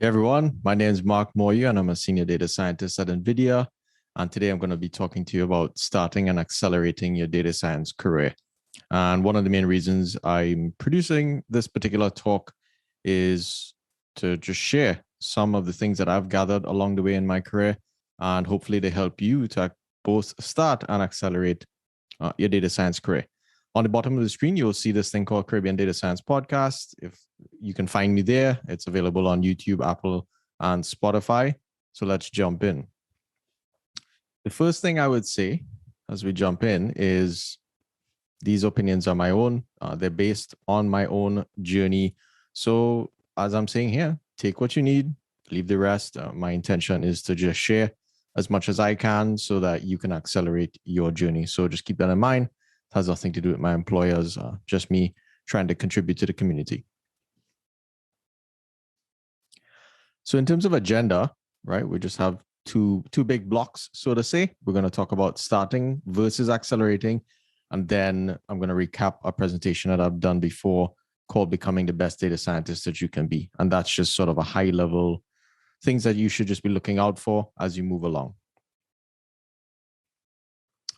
Hey everyone, my name is Mark Moyou and I'm a senior data scientist at NVIDIA. And today I'm going to be talking to you about starting and accelerating your data science career. And one of the main reasons I'm producing this particular talk is to just share some of the things that I've gathered along the way in my career. And hopefully they help you to both start and accelerate your data science career. On the bottom of the screen, you'll see this thing called Caribbean Data Science Podcast. If you can find me there, it's available on YouTube, Apple, and Spotify. So let's jump in. The first thing I would say as we jump in is these opinions are my own. They're based on my own journey. So as I'm saying here, take what you need, leave the rest. My intention is to just share as much as I can so that you can accelerate your journey. So just keep that in mind. It has nothing to do with my employers, just me trying to contribute to the community. So in terms of agenda, right, we just have two big blocks, so to say. We're going to talk about starting versus accelerating. And then I'm going to recap a presentation that I've done before called Becoming the Best Data Scientist That You Can Be. And that's just sort of a high level things that you should just be looking out for as you move along.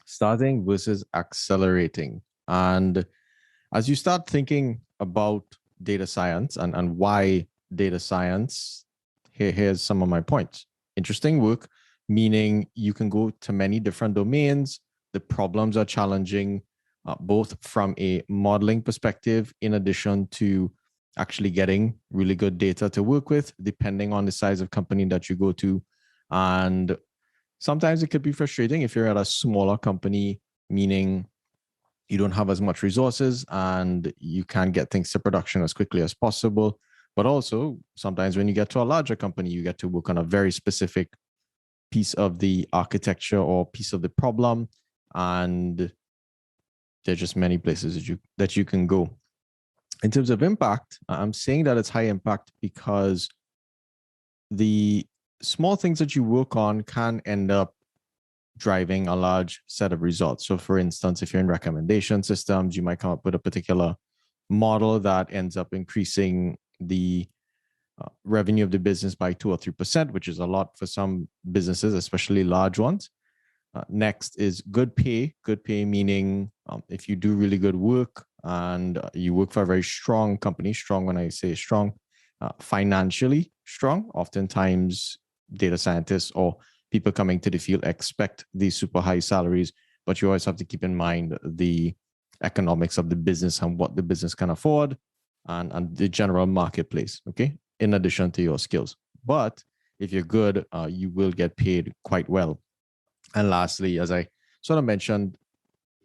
Starting versus accelerating. And as you start thinking about data science and why data science, here's some of my points. Interesting work, meaning you can go to many different domains. The problems are challenging, both from a modeling perspective, in addition to actually getting really good data to work with, depending on the size of company that you go to. And sometimes it could be frustrating if you're at a smaller company, meaning you don't have as much resources and you can't get things to production as quickly as possible. But also, sometimes when you get to a larger company, you get to work on a very specific piece of the architecture or piece of the problem. And there's just many places that you can go. In terms of impact, I'm saying that it's high impact because the small things that you work on can end up driving a large set of results. So for instance, if you're in recommendation systems, you might come up with a particular model that ends up increasing the revenue of the business by 2 or 3%, which is a lot for some businesses, especially large ones. Next is good pay. Good pay meaning if you do really good work and you work for a very strong company, strong when I say strong, financially strong, oftentimes data scientists or people coming to the field expect these super high salaries, but you always have to keep in mind the economics of the business and what the business can afford and the general marketplace, okay, in addition to your skills. But if you're good, you will get paid quite well. And lastly, as I sort of mentioned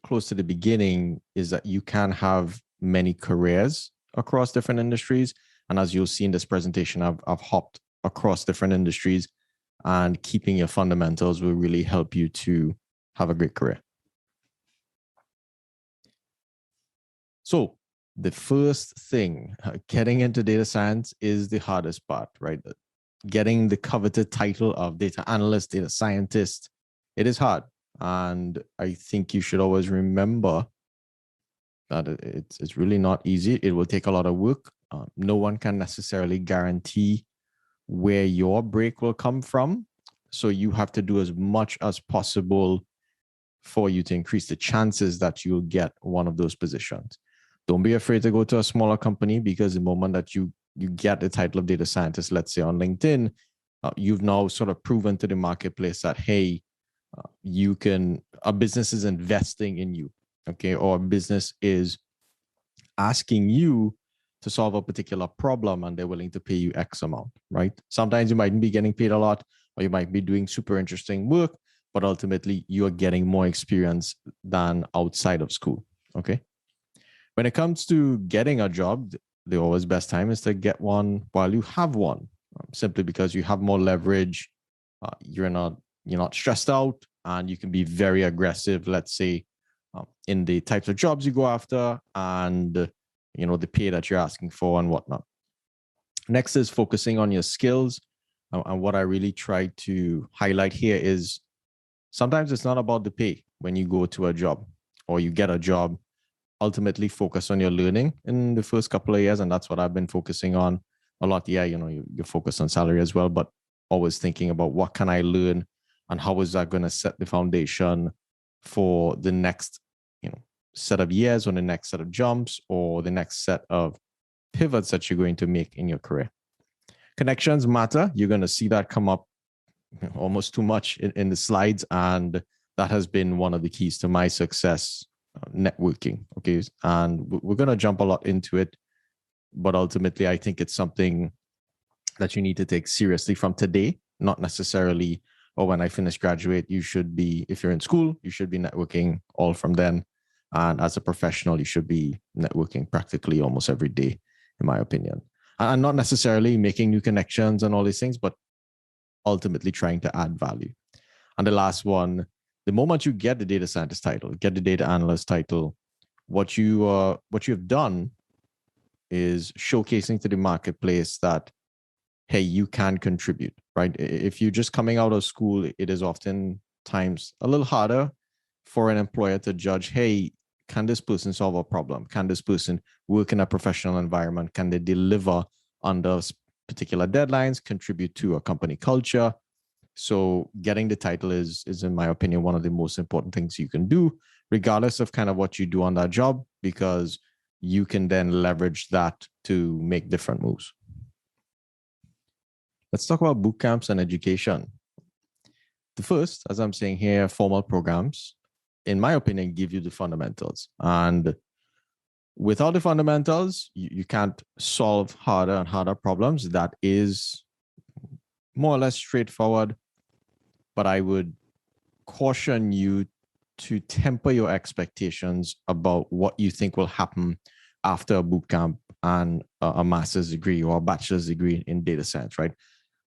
close to the beginning, is that you can have many careers across different industries. And as you'll see in this presentation, I've hopped across different industries, and keeping your fundamentals will really help you to have a great career. So the first thing, getting into data science is the hardest part, right? Getting the coveted title of data analyst, data scientist, it is hard. And I think you should always remember that it's really not easy. It will take a lot of work. No one can necessarily guarantee where your break will come from. So you have to do as much as possible for you to increase the chances that you'll get one of those positions. Don't be afraid to go to a smaller company, because the moment that you get the title of data scientist, let's say on LinkedIn, you've now sort of proven to the marketplace that, hey, a business is investing in you, okay? Or a business is asking you to solve a particular problem and they're willing to pay you X amount, right? Sometimes you might be getting paid a lot, or you might be doing super interesting work, but ultimately you're getting more experience than outside of school, okay? When it comes to getting a job, the always best time is to get one while you have one, simply because you have more leverage. You're not stressed out, and you can be very aggressive, let's say, in the types of jobs you go after and the pay that you're asking for and whatnot. Next is focusing on your skills. And what I really try to highlight here is sometimes it's not about the pay when you go to a job or you get a job. Ultimately focus on your learning in the first couple of years. And that's what I've been focusing on. a lot, yeah, you're focused on salary as well, but always thinking about what can I learn and how is that going to set the foundation for the next, set of years or the next set of jumps or the next set of pivots that you're going to make in your career. Connections matter. You're going to see that come up almost too much in the slides. And that has been one of the keys to my success, networking. Okay. And we're going to jump a lot into it. But ultimately, I think it's something that you need to take seriously from today, not necessarily, or when I finish graduate, you should be, if you're in school, you should be networking all from then. And as a professional, you should be networking practically almost every day, in my opinion. And not necessarily making new connections and all these things, but ultimately trying to add value. And the last one, the moment you get the data scientist title, get the data analyst title, what you have done is showcasing to the marketplace that, hey, you can contribute, right? If you're just coming out of school, it is oftentimes a little harder for an employer to judge, hey, can this person solve a problem? Can this person work in a professional environment? Can they deliver under particular deadlines, contribute to a company culture? So getting the title is, in my opinion, one of the most important things you can do, regardless of kind of what you do on that job, because you can then leverage that to make different moves. Let's talk about boot camps and education. The first, as I'm saying here, formal programs, in my opinion, give you the fundamentals. And without the fundamentals, you can't solve harder and harder problems. That is more or less straightforward. But I would caution you to temper your expectations about what you think will happen after a bootcamp and a master's degree or a bachelor's degree in data science, right?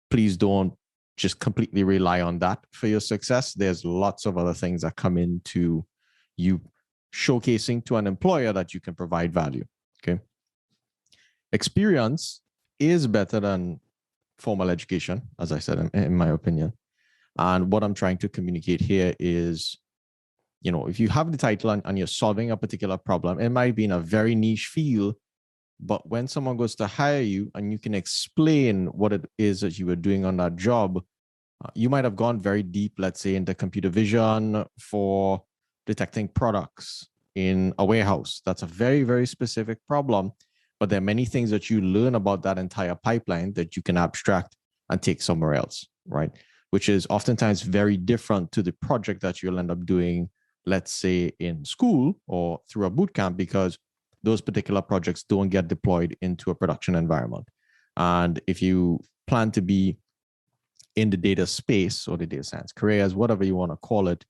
Please don't just completely rely on that for your success. There's lots of other things that come into you showcasing to an employer that you can provide value, okay? Experience is better than formal education, as I said, in my opinion. And what I'm trying to communicate here is, if you have the title and you're solving a particular problem, it might be in a very niche field, but when someone goes to hire you and you can explain what it is that you were doing on that job, you might have gone very deep, let's say, into computer vision for detecting products in a warehouse. That's a very, very specific problem, but there are many things that you learn about that entire pipeline that you can abstract and take somewhere else, right? Which is oftentimes very different to the project that you'll end up doing, let's say, in school or through a bootcamp, because those particular projects don't get deployed into a production environment. And if you plan to be in the data space or the data science careers, whatever you want to call it,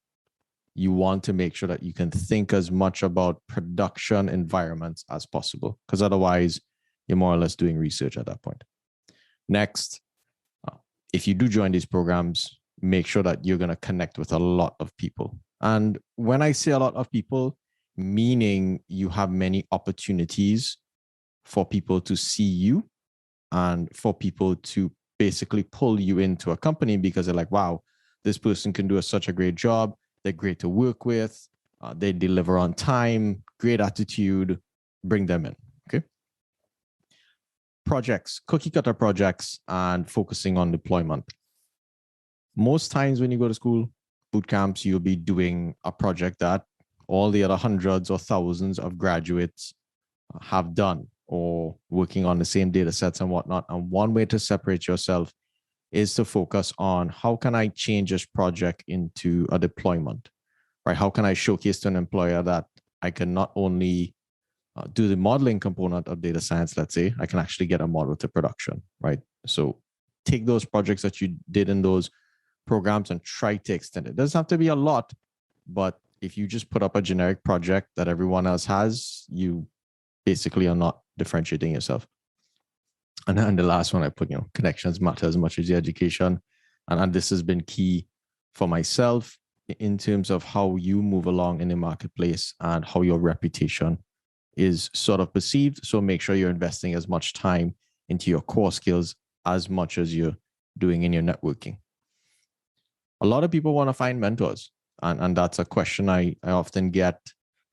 you want to make sure that you can think as much about production environments as possible, because otherwise you're more or less doing research at that point. Next, if you do join these programs, make sure that you're going to connect with a lot of people. And when I say a lot of people, meaning you have many opportunities for people to see you and for people to basically pull you into a company because they're like, wow, this person can do such a great job. They're great to work with. They deliver on time, great attitude, bring them in. Okay. Projects, cookie cutter projects, and focusing on deployment. Most times when you go to school, boot camps, you'll be doing a project that all the other hundreds or thousands of graduates have done or working on the same data sets and whatnot. And one way to separate yourself is to focus on how can I change this project into a deployment, right? How can I showcase to an employer that I can not only do the modeling component of data science, let's say, I can actually get a model to production, right? So take those projects that you did in those programs and try to extend it. It doesn't have to be a lot, but if you just put up a generic project that everyone else has, you basically are not differentiating yourself. And then the last one I put, connections matter as much as the education. And this has been key for myself in terms of how you move along in the marketplace and how your reputation is sort of perceived. So make sure you're investing as much time into your core skills as much as you're doing in your networking. A lot of people want to find mentors. And that's a question I often get.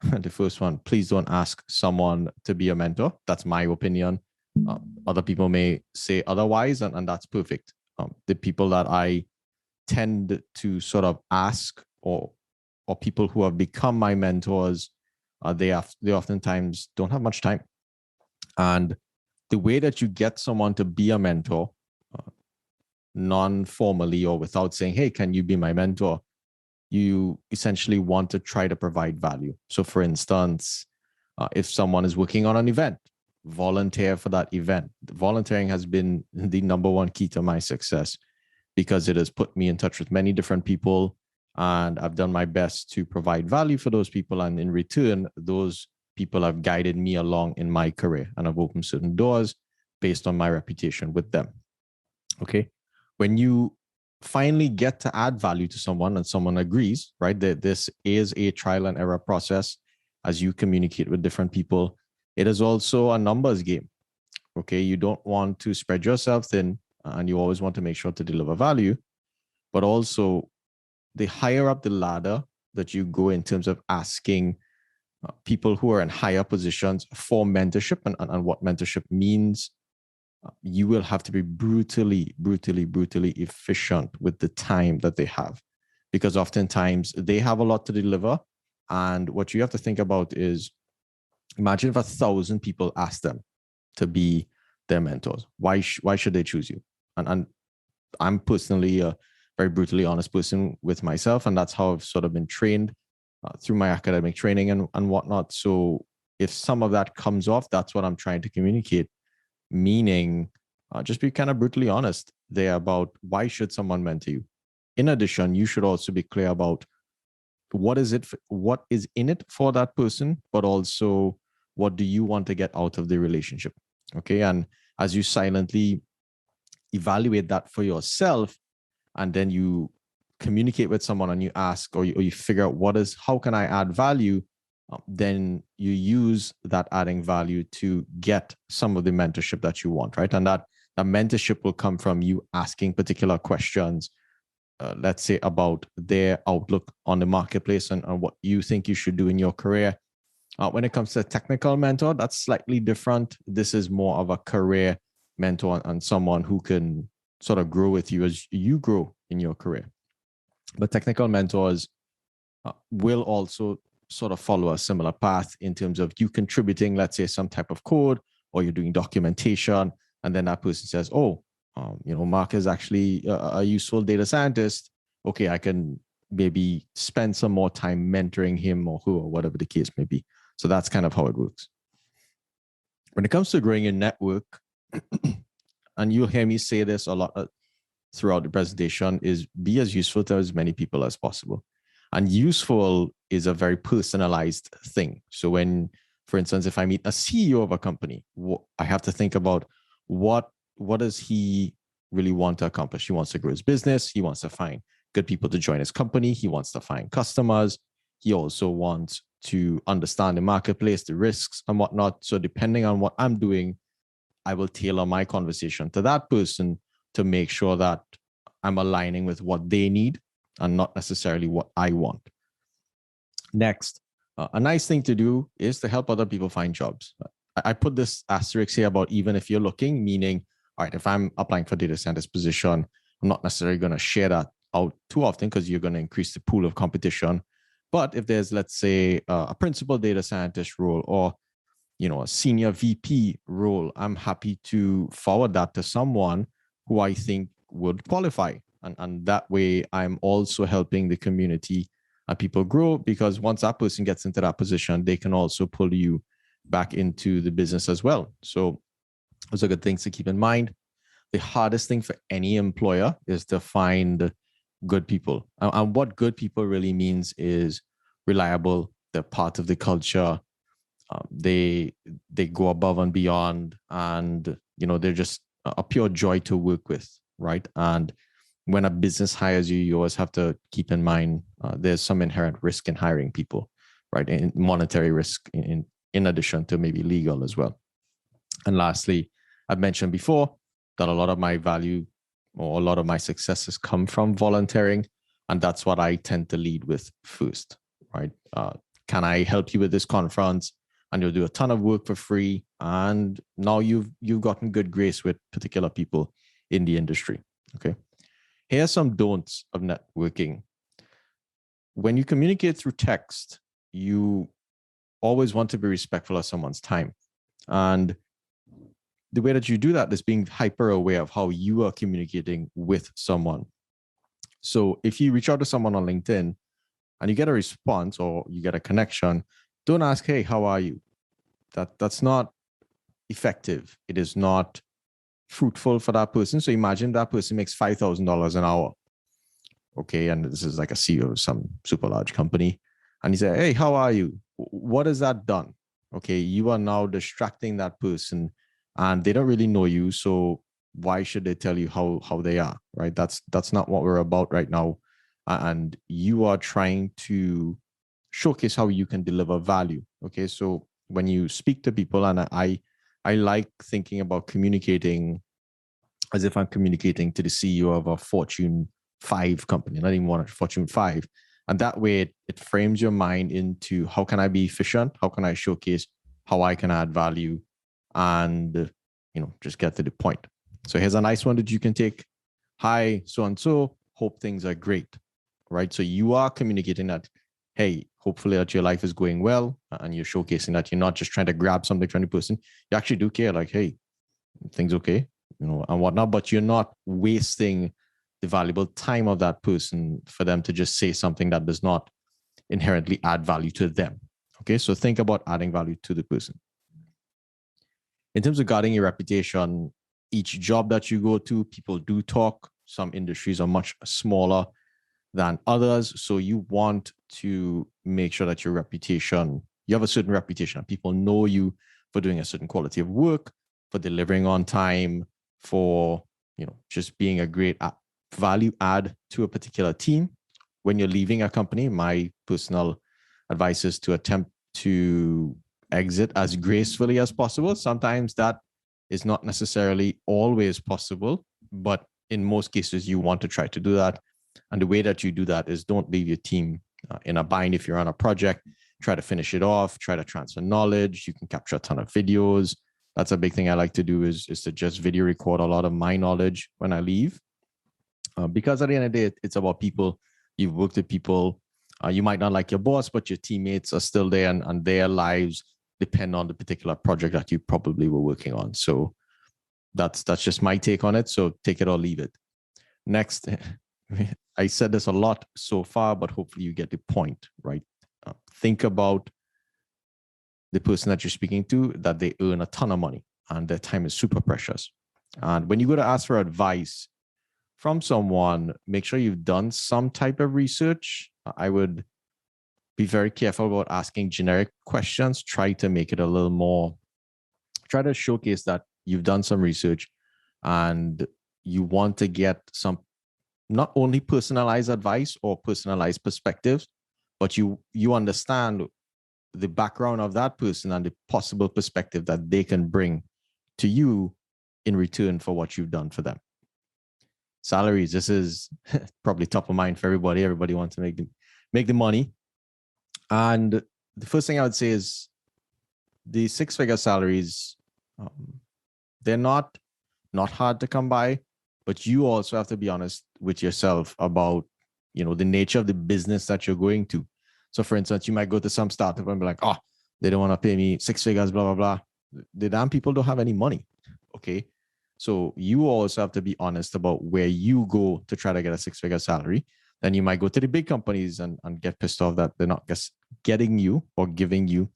The first one, please don't ask someone to be a mentor. That's my opinion. Other people may say otherwise, and that's perfect. The people that I tend to sort of ask, or people who have become my mentors, they oftentimes don't have much time. And the way that you get someone to be a mentor, uh, non-formally or without saying, hey, can you be my mentor? You essentially want to try to provide value. So for instance, if someone is working on an event, volunteer for that event. Volunteering has been the number one key to my success, because it has put me in touch with many different people, and I've done my best to provide value for those people. And in return, those people have guided me along in my career, and I've opened certain doors based on my reputation with them. Okay. When you finally get to add value to someone and someone agrees, right, that this is a trial and error process as you communicate with different people. It is also a numbers game. Okay. You don't want to spread yourself thin, and you always want to make sure to deliver value. But also, the higher up the ladder that you go in terms of asking people who are in higher positions for mentorship, and what mentorship means, you will have to be brutally efficient with the time that they have, because oftentimes they have a lot to deliver. And what you have to think about is, imagine if 1,000 people ask them to be their mentors. Why should they choose you? And I'm personally a very brutally honest person with myself, and that's how I've sort of been trained through my academic training and whatnot. So if some of that comes off, that's what I'm trying to communicate, meaning just be kind of brutally honest there about why should someone mentor you. In addition, you should also be clear about what is in it for that person, but also what do you want to get out of the relationship. Okay. And as you silently evaluate that for yourself, and then you communicate with someone and you ask, or you figure out how can I add value, then you use that adding value to get some of the mentorship that you want, right? And that mentorship will come from you asking particular questions, let's say about their outlook on the marketplace, and what you think you should do in your career. When it comes to a technical mentor, that's slightly different. This is more of a career mentor, and someone who can sort of grow with you as you grow in your career. But technical mentors will also sort of follow a similar path in terms of you contributing, let's say, some type of code, or you're doing documentation, and then that person says, oh, Mark is actually a useful data scientist. Okay, I can maybe spend some more time mentoring him or her, or whatever the case may be. So that's kind of how it works. When it comes to growing your network, and you'll hear me say this a lot throughout the presentation, is be as useful to as many people as possible. And useful is a very personalized thing. So when, for instance, if I meet a CEO of a company, I have to think about what does he really want to accomplish? He wants to grow his business. He wants to find good people to join his company. He wants to find customers. He also wants to understand the marketplace, the risks and whatnot. So depending on what I'm doing, I will tailor my conversation to that person to make sure that I'm aligning with what they need and not necessarily what I want. Next, a nice thing to do is to help other people find jobs. I put this asterisk here about even if you're looking, meaning, all right, if I'm applying for data scientist position, I'm not necessarily going to share that out too often because you're going to increase the pool of competition. But if there's, let's say, a principal data scientist role, or a senior VP role, I'm happy to forward that to someone who I think would qualify. And that way I'm also helping the community and people grow, because once that person gets into that position, they can also pull you back into the business as well. So those are good things to keep in mind. The hardest thing for any employer is to find good people. And what good people really means is reliable, they're part of the culture, they go above and beyond, and they're just a pure joy to work with, right? And when a business hires you, you always have to keep in mind there's some inherent risk in hiring people, right? In monetary risk, in addition to maybe legal as well. And lastly, I've mentioned before that a lot of my value or a lot of my successes come from volunteering, and that's what I tend to lead with first, right? Can I help you with this conference? and you'll do a ton of work for free. And now you've gotten good grace with particular people in the industry. Okay. Here are some don'ts of networking. When you communicate through text, you always want to be respectful of someone's time. And the way that you do that is being hyper aware of how you are communicating with someone. So if you reach out to someone on LinkedIn and you get a response or you get a connection, don't ask, hey, how are you? That's not effective. It is not fruitful for that person. So imagine that person makes $5,000 an hour. Okay. And this is like a CEO of some super large company. And he said, hey, how are you? What has that done? Okay. You are now distracting that person and they don't really know you. So why should they tell you how they are? Right. That's not what we're about right now. And you are trying to showcase how you can deliver value. Okay. So when you speak to people, and I like thinking about communicating as if I'm communicating to the CEO of a Fortune 5 company, not even one, Fortune 5. And that way it frames your mind into how can I be efficient? How can I showcase how I can add value and, just get to the point. So here's a nice one that you can take. Hi, so-and-so, hope things are great, right? So you are communicating that, hey, hopefully that your life is going well, and you're showcasing that you're not just trying to grab something from the person. You actually do care, like, hey, things okay, and whatnot, but you're not wasting the valuable time of that person for them to just say something that does not inherently add value to them. Okay, so think about adding value to the person. In terms of guarding your reputation, each job that you go to, people do talk. Some industries are much smaller than others. So you want to make sure that your reputation, you have a certain reputation. People know you for doing a certain quality of work, for delivering on time, for just being a great value add to a particular team. When you're leaving a company, my personal advice is to attempt to exit as gracefully as possible. Sometimes that is not necessarily always possible, but in most cases, you want to try to do that. And the way that you do that is don't leave your team in a bind. If you're on a project, try to finish it off, try to transfer knowledge. You can capture a ton of videos. That's a big thing I like to do is to just video record a lot of my knowledge when I leave. Because at the end of the day, it's about people. You've worked with people. You might not like your boss, but your teammates are still there, and their lives depend on the particular project that you probably were working on. So that's just my take on it. So take it or leave it. Next, I said this a lot so far, but hopefully you get the point, right? Think about the person that you're speaking to, that they earn a ton of money and their time is super precious. And when you go to ask for advice from someone, make sure you've done some type of research. I would be very careful about asking generic questions. Try to make it a little more, try to showcase that you've done some research and you want to get some not only personalized advice or personalized perspectives, but you understand the background of that person and the possible perspective that they can bring to you in return for what you've done for them. Salaries, this is probably top of mind for everybody. Everybody wants to make the money. And the first thing I would say is the six-figure salaries, they're not hard to come by, but you also have to be honest with yourself about, the nature of the business that you're going to. So for instance, you might go to some startup and be like, oh, they don't want to pay me six figures, blah, blah, blah. The damn people don't have any money. Okay. So you also have to be honest about where you go to try to get a six-figure salary. Then you might go to the big companies and get pissed off that they're not just getting you or giving you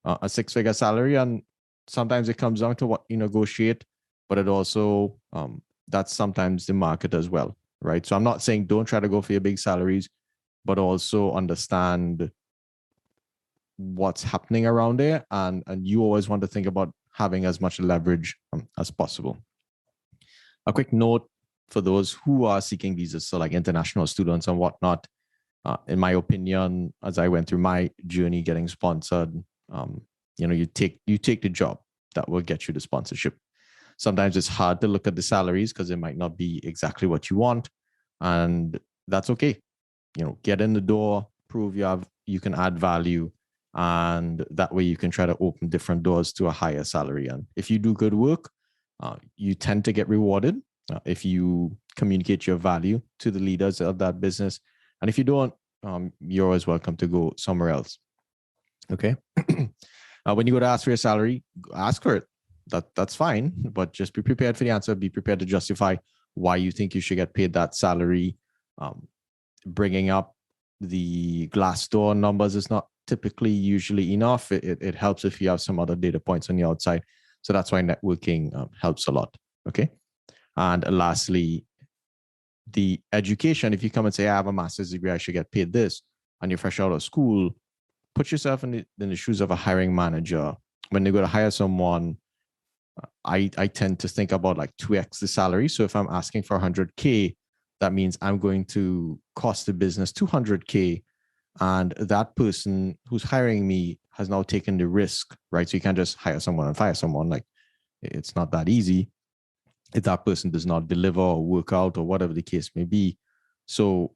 a six-figure salary. And sometimes it comes down to what you negotiate, but it also, that's sometimes the market as well, right? So I'm not saying don't try to go for your big salaries, but also understand what's happening around there. And you always want to think about having as much leverage as possible. A quick note for those who are seeking visas, so like international students and whatnot. In my opinion, as I went through my journey getting sponsored, you take the job that will get you the sponsorship. Sometimes it's hard to look at the salaries because it might not be exactly what you want, and that's okay. Get in the door, prove you can add value, And that way you can try to open different doors to a higher salary. And if you do good work, you tend to get rewarded if you communicate your value to the leaders of that business. And if you don't, you're always welcome to go somewhere else. Okay. When you go to ask for your salary, ask for it. That's fine, but just be prepared for the answer. Be prepared to justify why you think you should get paid that salary. Bringing up the Glassdoor numbers is not typically usually enough. It helps if you have some other data points on the outside. So that's why networking helps a lot. Okay. And lastly, the education. If you come and say, I have a master's degree, I should get paid this, and you're fresh out of school, put yourself in the shoes of a hiring manager. When they go to hire someone, I tend to think about like 2x the salary. So if I'm asking for 100K, that means I'm going to cost the business 200K. And that person who's hiring me has now taken the risk, right? So you can't just hire someone and fire someone. Like, it's not that easy if that person does not deliver or work out or whatever the case may be. So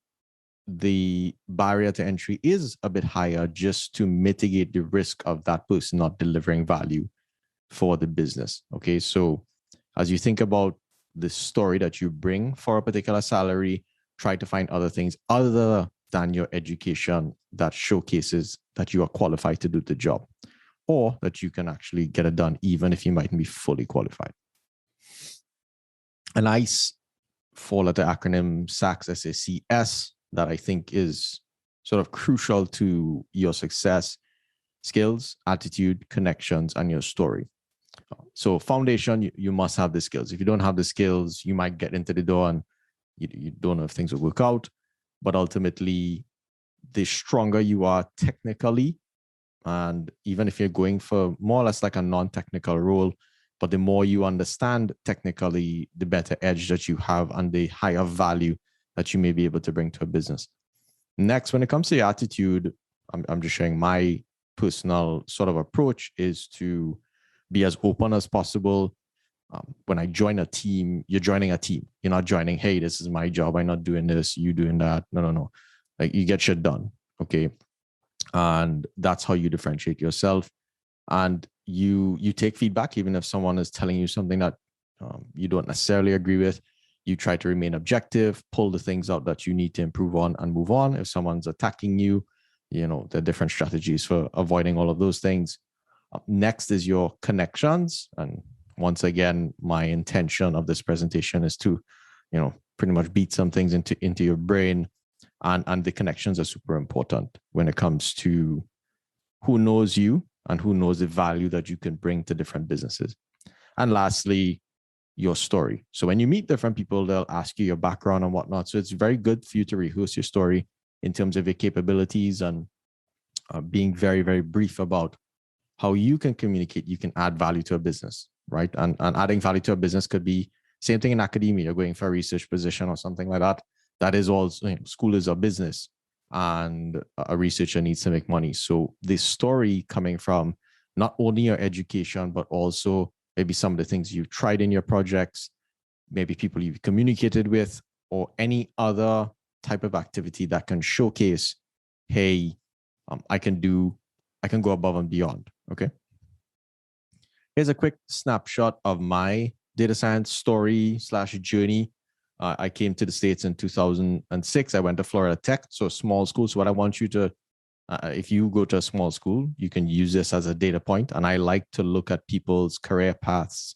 the barrier to entry is a bit higher just to mitigate the risk of that person not delivering value for the business. Okay. So as you think about the story that you bring for a particular salary, try to find other things other than your education that showcases that you are qualified to do the job, or that you can actually get it done even if you mightn't be fully qualified. A nice four-letter acronym, SACS, SACS, that I think is sort of crucial to your success: skills, attitude, connections, and your story. So foundation, you must have the skills. If you don't have the skills, you might get into the door and you don't know if things will work out. But ultimately, the stronger you are technically, and even if you're going for more or less like a non-technical role, but the more you understand technically, the better edge that you have and the higher value that you may be able to bring to a business. Next, when it comes to the attitude, I'm just sharing my personal sort of approach is to be as open as possible. When I join a team, you're joining a team. You're not joining, hey, this is my job, I'm not doing this, you doing that. No. Like, you get shit done. Okay. And that's how you differentiate yourself. And you take feedback, even if someone is telling you something that you don't necessarily agree with. You try to remain objective, pull the things out that you need to improve on, and move on. If someone's attacking you, there are different strategies for avoiding all of those things. Next is your connections. And once again, my intention of this presentation is to, pretty much beat some things into your brain. And the connections are super important when it comes to who knows you and who knows the value that you can bring to different businesses. And lastly, your story. So when you meet different people, they'll ask you your background and whatnot. So it's very good for you to rehearse your story in terms of your capabilities and being very, very brief about how you can communicate, you can add value to a business, right? And adding value to a business could be same thing in academia. You're going for a research position or something like that. That is also, school is a business and a researcher needs to make money. So this story coming from not only your education, but also maybe some of the things you've tried in your projects, maybe people you've communicated with, or any other type of activity that can showcase, hey, I can go above and beyond. Okay. Here's a quick snapshot of my data science story / journey. I came to the States in 2006. I went to Florida Tech, so a small school. So what I want you to, if you go to a small school, you can use this as a data point. And I like to look at people's career paths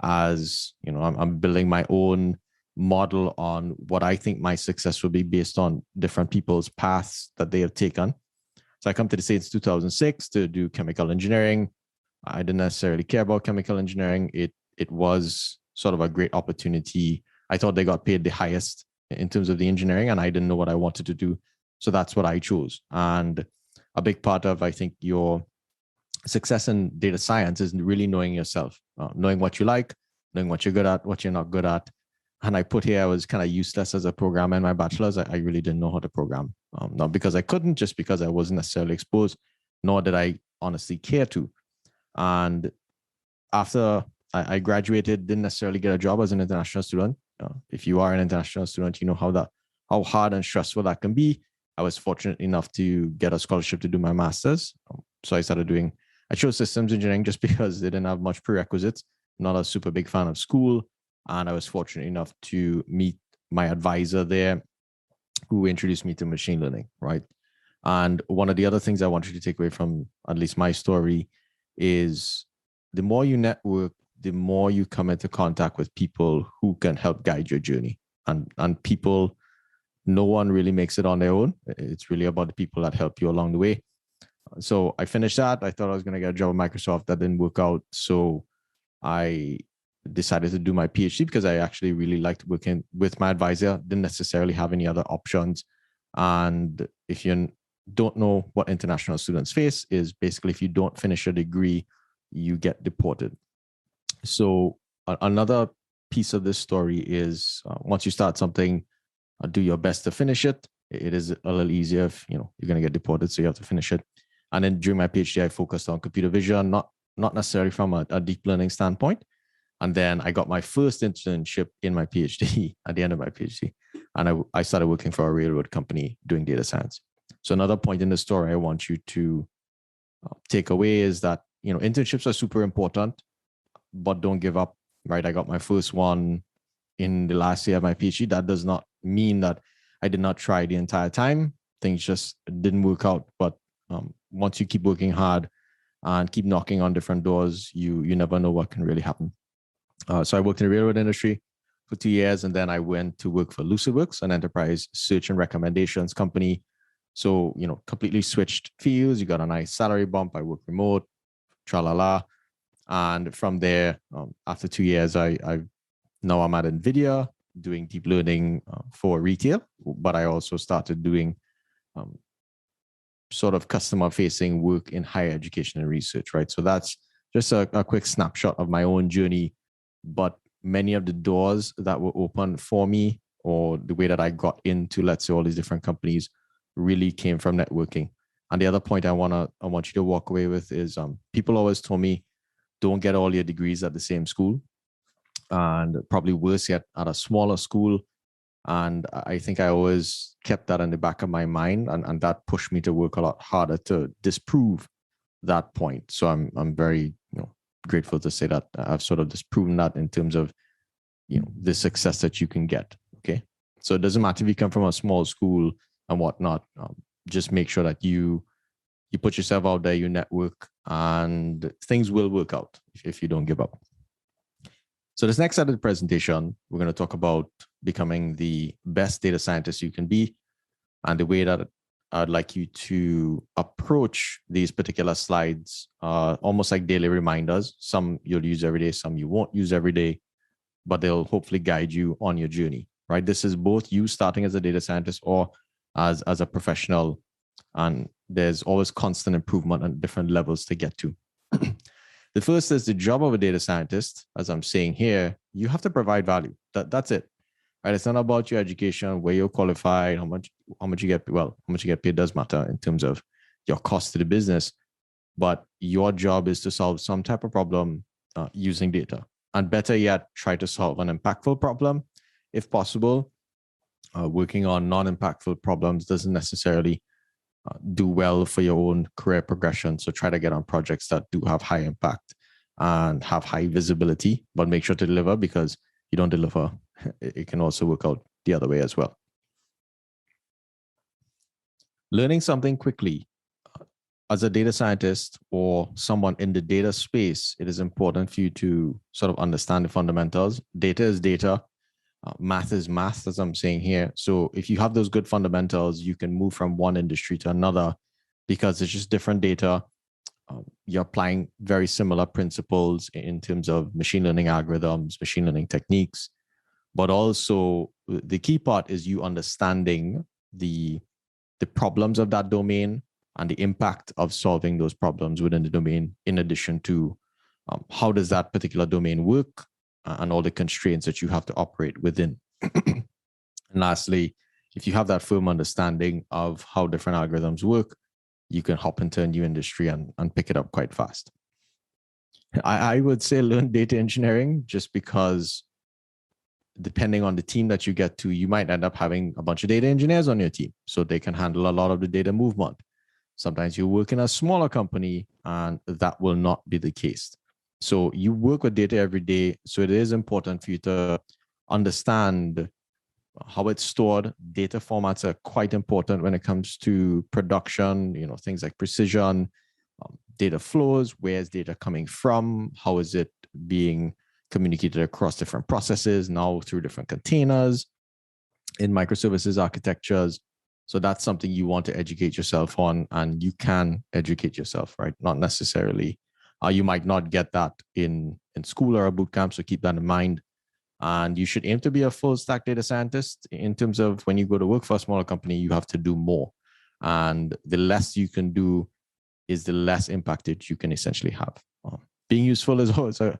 as, I'm building my own model on what I think my success will be based on different people's paths that they have taken. So I come to the States in 2006 to do chemical engineering. I didn't necessarily care about chemical engineering. It was sort of a great opportunity. I thought they got paid the highest in terms of the engineering, and I didn't know what I wanted to do. So that's what I chose. And a big part of, I think, your success in data science is really knowing yourself, knowing what you like, knowing what you're good at, what you're not good at. And I put here, I was kind of useless as a programmer in my bachelor's. I really didn't know how to program. Not because I couldn't, just because I wasn't necessarily exposed, nor did I honestly care to. And after I graduated, didn't necessarily get a job as an international student. If you are an international student, you know how hard and stressful that can be. I was fortunate enough to get a scholarship to do my master's. So I chose systems engineering just because they didn't have much prerequisites. Not a super big fan of school. And I was fortunate enough to meet my advisor there who introduced me to machine learning, right? And one of the other things I want you to take away from at least my story is the more you network, the more you come into contact with people who can help guide your journey. And people, no one really makes it on their own. It's really about the people that help you along the way. So I finished that. I thought I was going to get a job at Microsoft. That didn't work out. So I decided to do my PhD because I actually really liked working with my advisor. Didn't necessarily have any other options. And if you don't know what international students face, is basically if you don't finish a degree, you get deported. So another piece of this story is once you start something, do your best to finish it. It is a little easier if you're going to get deported, so you have to finish it. And then during my PhD, I focused on computer vision, not necessarily from a deep learning standpoint. And then I got my first internship in my PhD at the end of my PhD. And I started working for a railroad company doing data science. So another point in the story I want you to take away is that, internships are super important, but don't give up, right? I got my first one in the last year of my PhD. That does not mean that I did not try the entire time. Things just didn't work out. But once you keep working hard and keep knocking on different doors, you never know what can really happen. So I worked in the railroad industry for 2 years, and then I went to work for LucidWorks, an enterprise search and recommendations company. So, completely switched fields. You got a nice salary bump. I work remote, tra-la-la. And from there, after 2 years, now I'm at NVIDIA doing deep learning for retail, but I also started doing sort of customer facing work in higher education and research, right? So that's just a quick snapshot of my own journey. But many of the doors that were open for me, or the way that I got into, let's say, all these different companies, really came from networking. And the other point I want you to walk away with is people always told me, don't get all your degrees at the same school, and probably worse yet, at a smaller school. And I think I always kept that in the back of my mind, and that pushed me to work a lot harder to disprove that point. So I'm very grateful to say that I've sort of disproven that in terms of the success that you can get. Okay, so it doesn't matter if you come from a small school and whatnot. Just make sure that you put yourself out there, you network, and things will work out if you don't give up. So this next set of the presentation, we're going to talk about becoming the best data scientist you can be, and the way that I'd like you to approach these particular slides, almost like daily reminders. Some you'll use every day, some you won't use every day, but they'll hopefully guide you on your journey, right? This is both you starting as a data scientist or as a professional, and there's always constant improvement and different levels to get to. The first is the job of a data scientist. As I'm saying here, you have to provide value. That's it, right? It's not about your education, where you're qualified, how much you get. Well, how much you get paid does matter in terms of your cost to the business, but your job is to solve some type of problem using data, and better yet, try to solve an impactful problem, if possible. Working on non-impactful problems doesn't necessarily do well for your own career progression. So try to get on projects that do have high impact and have high visibility, but make sure to deliver, because you don't deliver, it can also work out the other way as well. Learning something quickly. As a data scientist or someone in the data space, it is important for you to sort of understand the fundamentals. Data is data. Math is math, as I'm saying here. So if you have those good fundamentals, you can move from one industry to another, because it's just different data. You're applying very similar principles in terms of machine learning algorithms, machine learning techniques, but also the key part is you understanding the problems of that domain and the impact of solving those problems within the domain, in addition to how does that particular domain work, and all the constraints that you have to operate within. And lastly, if you have that firm understanding of how different algorithms work, you can hop into a new industry and pick it up quite fast. I would say learn data engineering, just because depending on the team that you get to, you might end up having a bunch of data engineers on your team, so they can handle a lot of the data movement. Sometimes you work in a smaller company and that will not be the case. So you work with data every day. So it is important for you to understand how it's stored. Data formats are quite important when it comes to production, things like precision, data flows, where is data coming from, how is it being communicated across different processes, now through different containers in microservices architectures. So that's something you want to educate yourself on, and you can educate yourself, right? Not necessarily, you might not get that in school or a boot camp, so keep that in mind. And you should aim to be a full stack data scientist. In terms of when you go to work for a smaller company, you have to do more. And the less you can do is the less impacted you can essentially have. Being useful is always a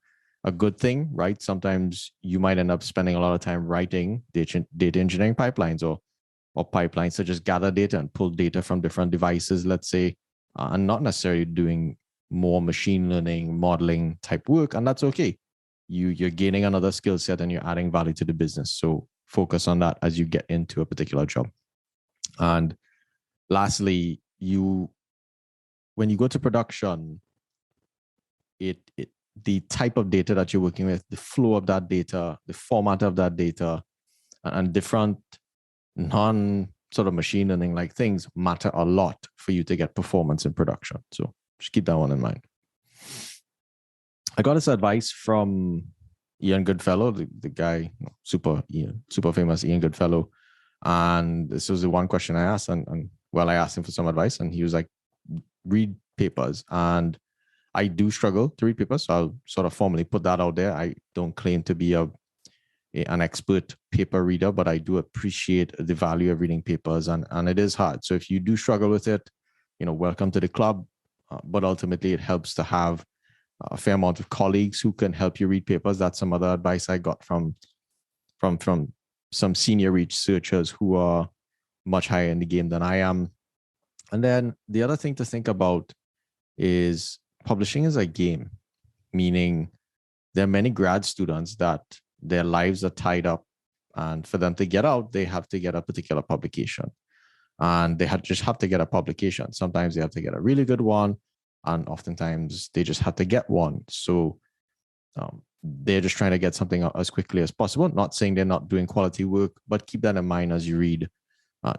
good thing, right? Sometimes you might end up spending a lot of time writing data engineering pipelines or pipelines to just gather data and pull data from different devices, let's say, and not necessarily doing more machine learning, modeling type work. And that's okay. You're gaining another skill set and you're adding value to the business. So focus on that as you get into a particular job. And lastly, when you go to production, the type of data that you're working with, the flow of that data, the format of that data, and different non sort of machine learning like things matter a lot for you to get performance in production. So just keep that one in mind. I got this advice from Ian Goodfellow, the guy, super famous Ian Goodfellow. And this was the one question I asked. And I asked him for some advice, and he was like, read papers. And I do struggle to read papers, so I'll sort of formally put that out there. I don't claim to be an expert paper reader, but I do appreciate the value of reading papers, and it is hard. So if you do struggle with it, welcome to the club. But ultimately, it helps to have a fair amount of colleagues who can help you read papers. That's some other advice I got from some senior researchers who are much higher in the game than I am. And then the other thing to think about is publishing is a game, meaning there are many grad students that their lives are tied up, and for them to get out, they have to get a particular publication, and they just have to get a publication. Sometimes they have to get a really good one, and oftentimes they just have to get one. So they're just trying to get something out as quickly as possible. Not saying they're not doing quality work, but keep that in mind as you read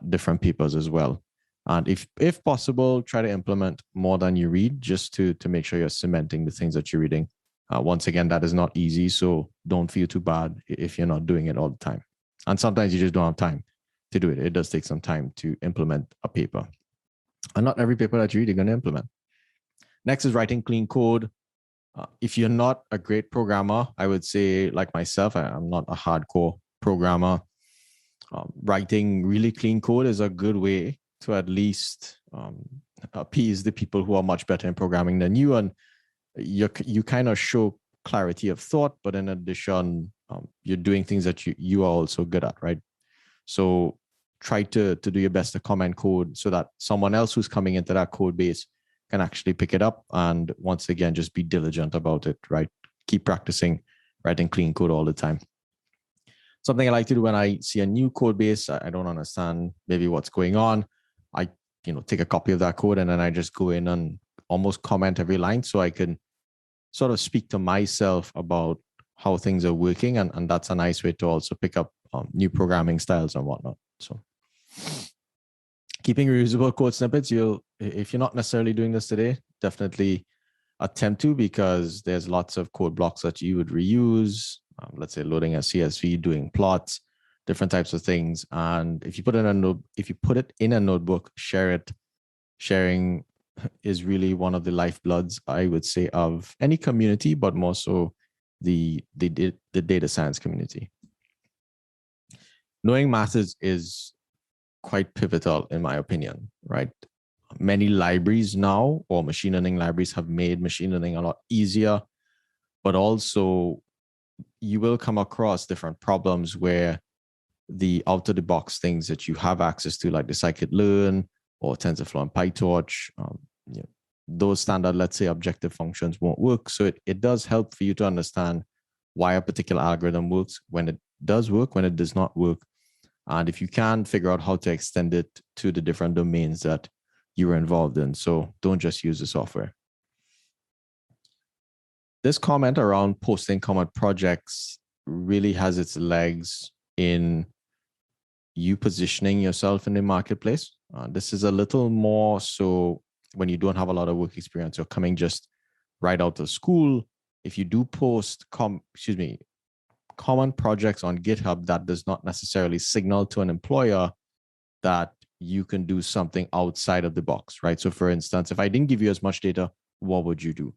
different papers as well. And if possible, try to implement more than you read, just to make sure you're cementing the things that you're reading. Once again, that is not easy, so don't feel too bad if you're not doing it all the time. And sometimes you just don't have time to do it. It does take some time to implement a paper. And not every paper that you read, you're going to implement. Next is writing clean code. If you're not a great programmer, I would say, like myself, I'm not a hardcore programmer. Writing really clean code is a good way to at least appease the people who are much better in programming than you. And you kind of show clarity of thought, but in addition, you're doing things that you are also good at, right? So try to do your best to comment code so that someone else who's coming into that code base can actually pick it up. And once again, just be diligent about it, right? Keep practicing writing clean code all the time. Something I like to do when I see a new code base, I don't understand maybe what's going on. I take a copy of that code and then I just go in and almost comment every line so I can sort of speak to myself about how things are working. And that's a nice way to also pick up new programming styles and whatnot. So keeping reusable code snippets, if you're not necessarily doing this today, definitely attempt to, because there's lots of code blocks that you would reuse. Let's say loading a CSV, doing plots, different types of things. And if you put it in a notebook, share it. Sharing is really one of the lifebloods, I would say, of any community, but more so the data science community. Knowing math is quite pivotal, in my opinion, right? Many libraries now, or machine learning libraries, have made machine learning a lot easier, but also you will come across different problems where the out of the box things that you have access to, like the scikit-learn or TensorFlow and PyTorch, those standard, let's say, objective functions won't work. So it does help for you to understand why a particular algorithm works, when it does work, when it does not work. And if you can figure out how to extend it to the different domains that you were involved in. So don't just use the software. This comment around posting common projects really has its legs in you positioning yourself in the marketplace. This is a little more so when you don't have a lot of work experience or coming just right out of school. If you do post common projects on GitHub, that does not necessarily signal to an employer that you can do something outside of the box, right? So for instance, if I didn't give you as much data, what would you do?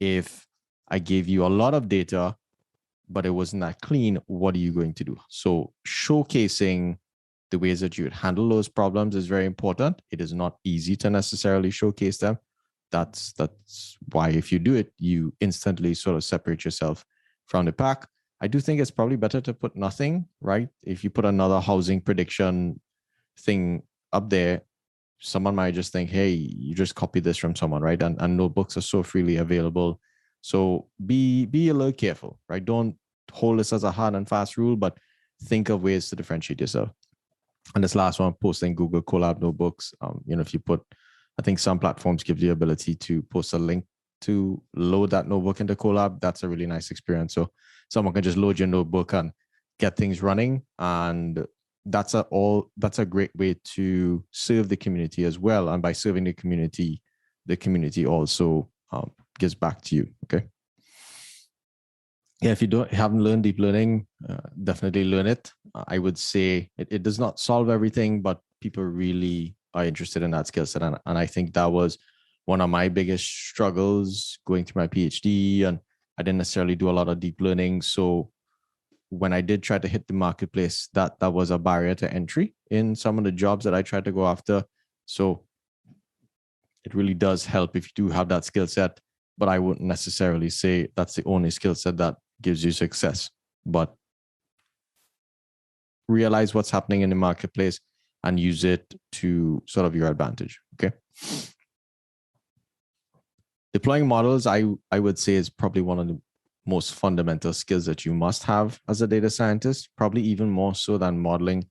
If I gave you a lot of data, but it wasn't that clean, what are you going to do? So showcasing the ways that you would handle those problems is very important. It is not easy to necessarily showcase them. That's why if you do it, you instantly sort of separate yourself from the pack. I do think it's probably better to put nothing, right? If you put another housing prediction thing up there, someone might just think, hey, you just copy this from someone, right? And notebooks are so freely available. So be a little careful, right? Don't hold this as a hard and fast rule, but think of ways to differentiate yourself. And this last one, posting Google Colab notebooks. If you put, I think some platforms give you the ability to post a link to load that notebook into Colab. That's a really nice experience. So someone can just load your notebook and get things running. And that's a great way to serve the community as well. And by serving the community also gives back to you. Okay. Yeah, if you haven't learned deep learning, definitely learn it. I would say it does not solve everything, but people really are interested in that skill set. And I think that was one of my biggest struggles going through my PhD. And I didn't necessarily do a lot of deep learning. So when I did try to hit the marketplace, that was a barrier to entry in some of the jobs that I tried to go after. So it really does help if you do have that skill set, but I wouldn't necessarily say that's the only skill set that gives you success. But realize what's happening in the marketplace and use it to sort of your advantage. Okay. Deploying models, I would say, is probably one of the most fundamental skills that you must have as a data scientist, probably even more so than modeling,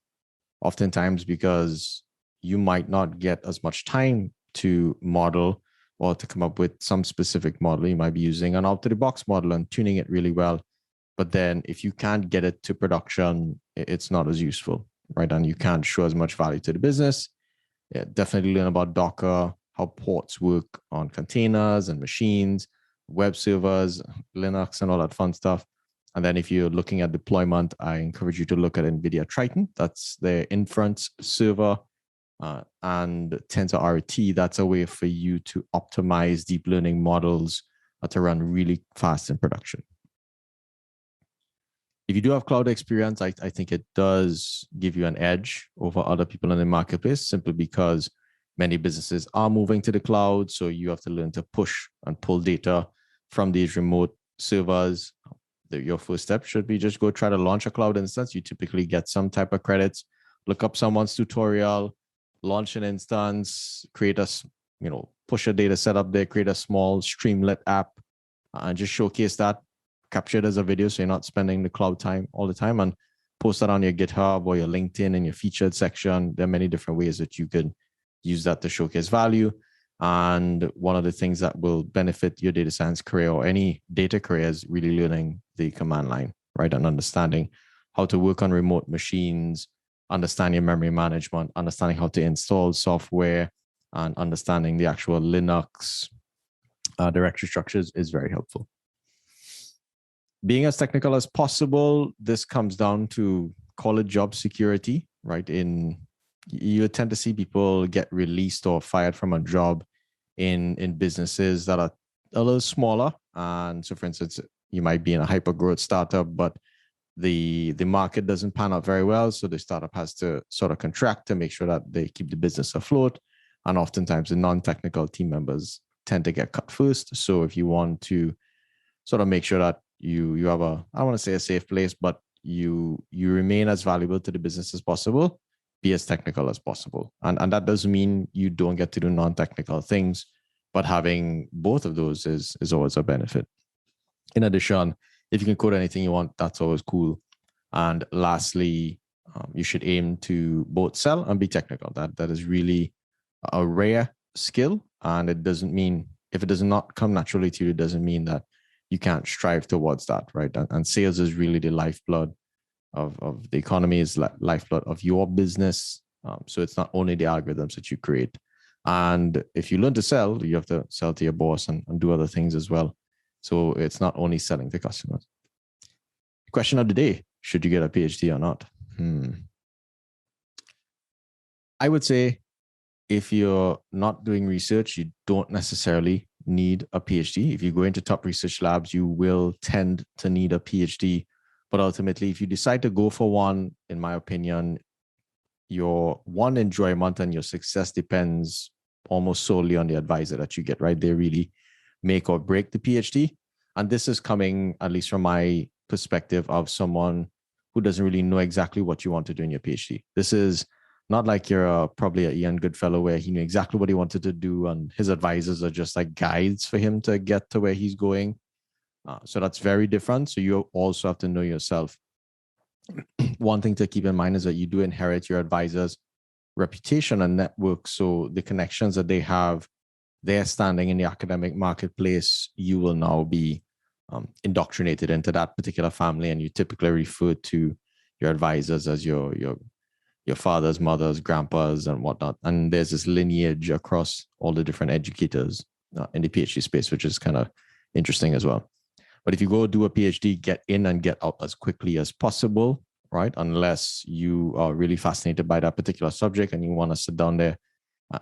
oftentimes because you might not get as much time to model or to come up with some specific model. You might be using an out-of-the-box model and tuning it really well. But then if you can't get it to production, it's not as useful, right? And you can't show as much value to the business. Yeah, definitely learn about Docker, how ports work on containers and machines, web servers, Linux, and all that fun stuff. And then if you're looking at deployment, I encourage you to look at NVIDIA Triton. That's their inference server. And TensorRT, that's a way for you to optimize deep learning models to run really fast in production. If you do have cloud experience, I think it does give you an edge over other people in the marketplace, simply because many businesses are moving to the cloud. So you have to learn to push and pull data from these remote servers. Your first step should be just go try to launch a cloud instance. You typically get some type of credits. Look up someone's tutorial, launch an instance, push a data set up there, create a small Streamlit app, and just showcase that. Capture it as a video so you're not spending the cloud time all the time, and post that on your GitHub or your LinkedIn in your featured section. There are many different ways that you can use that to showcase value. And one of the things that will benefit your data science career or any data career is really learning the command line, right? And understanding how to work on remote machines, understand your memory management, understanding how to install software, and understanding the actual Linux directory structures is very helpful. Being as technical as possible, this comes down to, call it job security, right? You tend to see people get released or fired from a job in businesses that are a little smaller. And so, for instance, you might be in a hyper growth startup, but the market doesn't pan out very well. So the startup has to sort of contract to make sure that they keep the business afloat. And oftentimes the non-technical team members tend to get cut first. So if you want to sort of make sure that you have I don't want to say a safe place, but you remain as valuable to the business as possible, be as technical as possible. And that doesn't mean you don't get to do non-technical things, but having both of those is always a benefit. In addition, if you can code anything you want, that's always cool. And lastly, you should aim to both sell and be technical. That is really a rare skill, and it doesn't mean, if it does not come naturally to you, it doesn't mean that you can't strive towards that, right? And sales is really the lifeblood of the economy, is lifeblood of your business. So it's not only the algorithms that you create. And if you learn to sell, you have to sell to your boss and do other things as well. So it's not only selling to customers. Question of the day: should you get a PhD or not? I would say if you're not doing research, you don't necessarily need a PhD. If you go into top research labs, you will tend to need a PhD. But ultimately, if you decide to go for one, in my opinion, your enjoyment and your success depends almost solely on the advisor that you get, right? They really make or break the PhD. And this is coming, at least from my perspective, of someone who doesn't really know exactly what you want to do in your PhD. This is not like you're probably a Ian Goodfellow where he knew exactly what he wanted to do and his advisors are just like guides for him to get to where he's going. So that's very different. So you also have to know yourself. One thing to keep in mind is that you do inherit your advisor's reputation and network. So the connections that they have, their standing in the academic marketplace, you will now be indoctrinated into that particular family, and you typically refer to your advisors as your fathers, mothers, grandpas, and whatnot. And there's this lineage across all the different educators in the PhD space, which is kind of interesting as well. But if you go do a PhD, get in and get out as quickly as possible, right? Unless you are really fascinated by that particular subject and you want to sit down there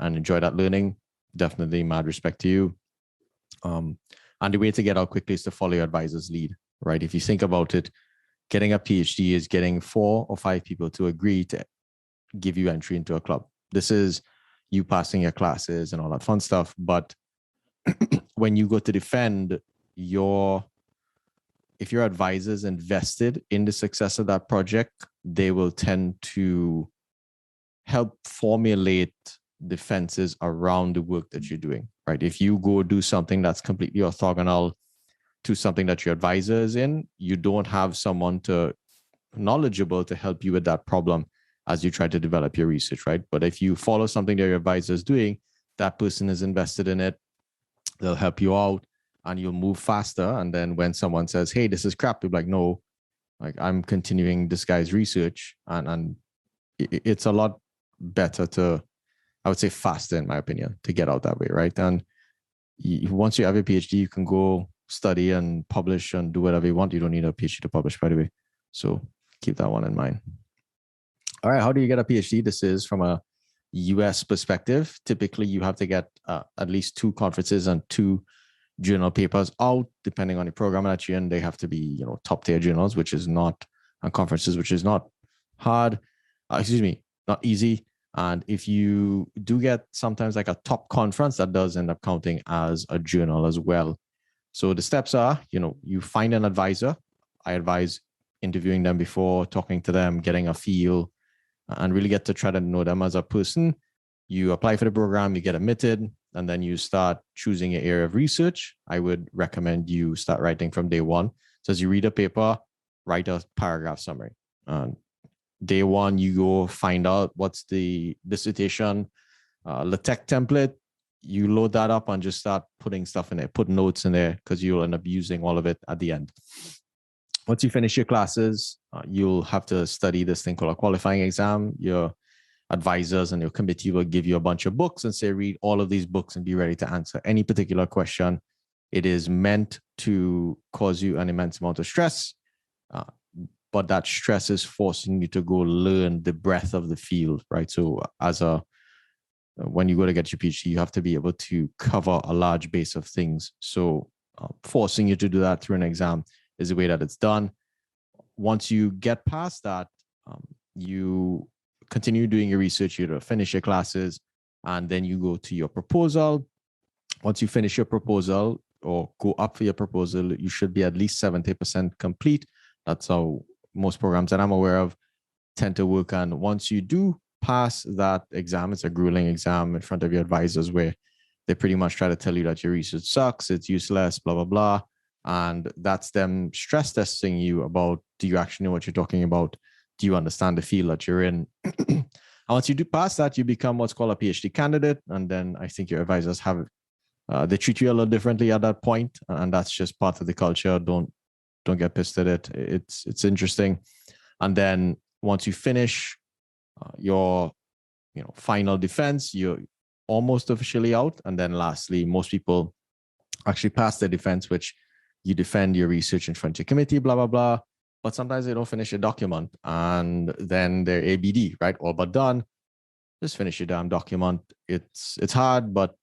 and enjoy that learning, definitely mad respect to you. And the way to get out quickly is to follow your advisor's lead, right? If you think about it, getting a PhD is getting 4 or 5 people to agree to give you entry into a club. This is you passing your classes and all that fun stuff. But when you go to defend if your advisors invested in the success of that project, they will tend to help formulate defenses around the work that you're doing, right? If you go do something that's completely orthogonal to something that your advisor is in, you don't have someone knowledgeable to help you with that problem as you try to develop your research, right? But if you follow something that your advisor is doing, that person is invested in it, they'll help you out and you'll move faster. And then when someone says, hey, this is crap, you're like, no, like I'm continuing this guy's research. And it's a lot better to, I would say faster in my opinion, to get out that way, right? And once you have a PhD, you can go study and publish and do whatever you want. You don't need a PhD to publish, by the way. So keep that one in mind. All right, how do you get a PhD? This is from a US perspective. Typically, you have to get at least 2 conferences and 2 journal papers out, depending on the program that you're in. They have to be, top tier journals, which is not, and conferences, which is not hard. Not easy. And if you do get sometimes like a top conference, that does end up counting as a journal as well. So the steps are, you find an advisor. I advise interviewing them before, talking to them, getting a feel, and really get to try to know them as a person. You apply for the program, you get admitted, and then you start choosing your area of research. I would recommend you start writing from day one. So as you read a paper, write a paragraph summary. Day one, you go find out what's the dissertation, LaTeX template. You load that up and just start putting stuff in there, put notes in there, because you'll end up using all of it at the end. Once you finish your classes, you'll have to study this thing called a qualifying exam. Your advisors and your committee will give you a bunch of books and say, read all of these books and be ready to answer any particular question. It is meant to cause you an immense amount of stress, but that stress is forcing you to go learn the breadth of the field, right? So when you go to get your PhD, you have to be able to cover a large base of things. So forcing you to do that through an exam is the way that it's done. Once you get past that, you continue doing your research, you finish your classes, and then you go to your proposal. Once you finish your proposal or go up for your proposal, you should be at least 70% complete. That's how most programs that I'm aware of tend to work. And once you do pass that exam, it's a grueling exam in front of your advisors where they pretty much try to tell you that your research sucks, it's useless, blah, blah, blah. And that's them stress testing you about, do you actually know what you're talking about? Do you understand the field that you're in? And once you do pass that, you become what's called a PhD candidate. And then I think your advisors have, they treat you a little differently at that point. And that's just part of the culture. Don't get pissed at it. It's interesting. And then once you finish your final defense, you're almost officially out. And then lastly, most people actually pass their defense, which you defend your research in front of your committee, blah, blah, blah. But sometimes they don't finish a document and then they're ABD, right? All but done. Just finish your damn document. It's hard, but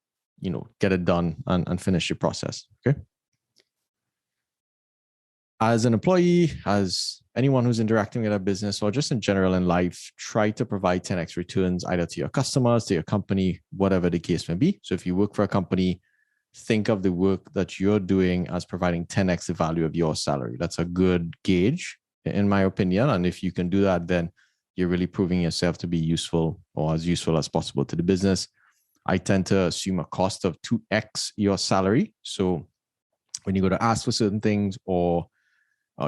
get it done and finish your process. Okay. As an employee, as anyone who's interacting with a business or just in general in life, try to provide 10x returns either to your customers, to your company, whatever the case may be. So if you work for a company, think of the work that you're doing as providing 10x the value of your salary. That's a good gauge, in my opinion. And if you can do that, then you're really proving yourself to be useful or as useful as possible to the business. I tend to assume a cost of 2x your salary. So when you go to ask for certain things, or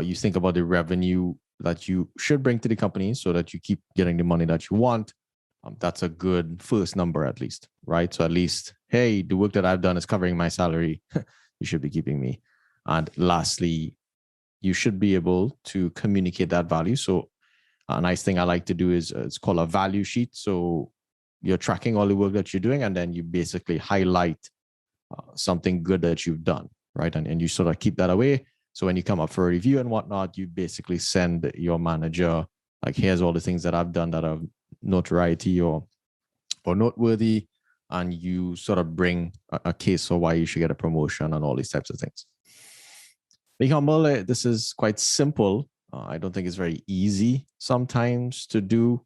you think about the revenue that you should bring to the company so that you keep getting the money that you want, that's a good first number at least, right? So at least, hey, the work that I've done is covering my salary. You should be keeping me. And lastly, you should be able to communicate that value. So a nice thing I like to do is it's called a value sheet. So you're tracking all the work that you're doing, and then you basically highlight something good that you've done, right? And you sort of keep that away. So when you come up for a review and whatnot, you basically send your manager, like, here's all the things that I've done that are notoriety or noteworthy, and you sort of bring a case for why you should get a promotion and all these types of things. Being humble, this is quite simple. I don't think it's very easy sometimes to do.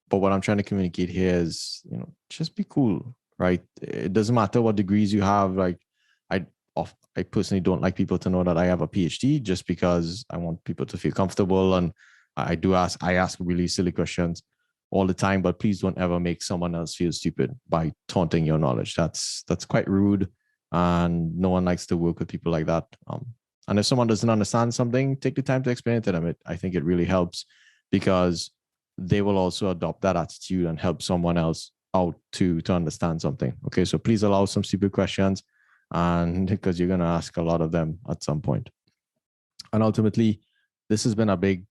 But what I'm trying to communicate here is, just be cool, right? It doesn't matter what degrees you have. Like, I personally don't like people to know that I have a PhD, just because I want people to feel comfortable. And I ask really silly questions all the time, but please don't ever make someone else feel stupid by taunting your knowledge. That's quite rude, and no one likes to work with people like that. And if someone doesn't understand something, take the time to explain it to them. I think it really helps, because they will also adopt that attitude and help someone else out to understand something. Okay, so please allow some stupid questions, and because you're going to ask a lot of them at some point. And ultimately, this has been a big